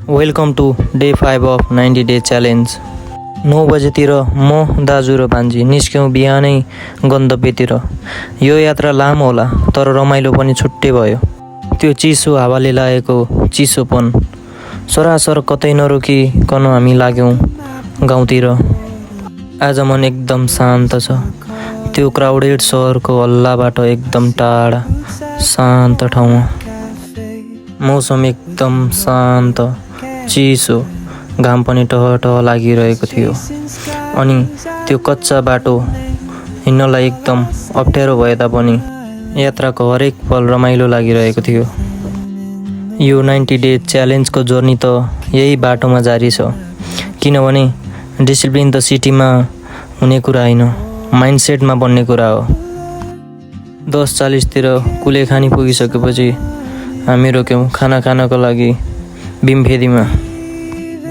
Welcome to day 5 of 90 day challenge. 9 बजेतिर म दाजु र भान्जी निस्क्यौँ बिहानै गन्तव्यतिर। यो यात्रा लामो होला तर रमाइलो पनि छुट्टै भयो। त्यो चिसो हावाले लागेको चिसोपन सरासर कतै नरोकिकन हामी लाग्यौँ गाउँतिर। आज मन एकदम शान्त छ। त्यो क्राउडेड सहरको हल्लाबाट एकदम टाढा शान्त ठाउँमा। मौसम एकदम शान्त चिसो, घाम पनि टह लागिरहेको थियो। अनि त्यो कच्चा बाटो हिँड्नलाई एकदम अप्ठ्यारो भए तापनि यात्राको हरेक पल रमाइलो लागिरहेको थियो। यो 90 डे च्यालेन्जको जर्नी त यही बाटोमा जारी छ। किनभने डिसिप्लिन त सिटीमा हुने कुरा होइन, माइन्डसेटमा बन्ने कुरा हो। 10:40तिर कुलेखानी पुगिसकेपछि हामी रोक्यौँ खाना खानको लागि भीमफेदीमा।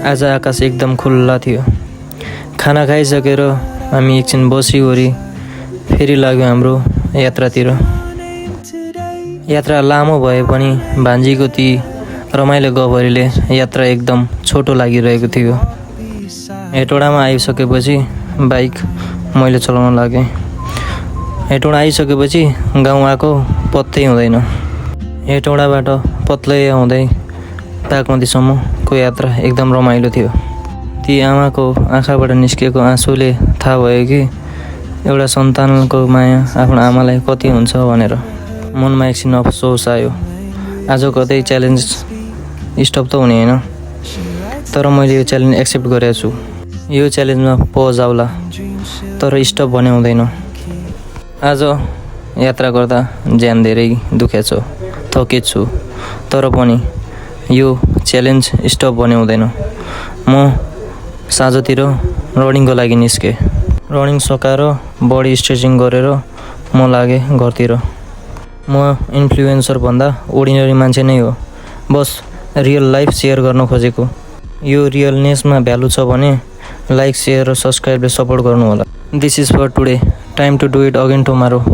आज आकाश एकदम खुल्ला थियो। खाना खाइसकेर हामी एकछिन बसिवरी फेरि लाग्यौँ हाम्रो यात्रातिर। यात्रा लामो भए पनि भान्जीको ती रमाइलो गफहरूले यात्रा एकदम छोटो लागिरहेको थियो। हेटौडामा आइसकेपछि बाइक मैले चलाउन लागेँ। हेटौडा आइसकेपछि गाउँ आएको पत्तै हुँदैन। हेटौडाबाट पत्लै आउँदै बागमतीसम्मको यात्रा एकदम रमाइलो थियो। ती आमाको आँखाबाट निस्केको आँसुले थाहा भयो कि एउटा सन्तानको माया आफ्नो आमालाई कति हुन्छ भनेर। मनमा एकछिन अफसोस आयो। आज कतै च्यालेन्ज स्टप त हुने होइन, तर मैले यो च्यालेन्ज एक्सेप्ट गरेको छु। यो च्यालेन्जमा पज आउला तर स्टप भने हुँदैन। आज यात्रा गर्दा ज्यान धेरै दुखेछ, थकित छु, तर पनि यो च्यालेन्ज स्टप भने हुँदैन। म साँझतिर रनिङको लागि निस्केँ। रनिङ सकाएर बडी स्ट्रेचिङ गरेर म लागेँ घरतिर। म इन्फ्लुएन्सर भन्दा अर्डिनरी मान्छे नै हो, बस रियल लाइफ सेयर गर्न खोजेको। यो रियलनेसमा भ्यालु छ भने लाइक, सेयर र सब्सक्राइबले सपोर्ट गर्नु होला। This is for today, time to do it again tomorrow.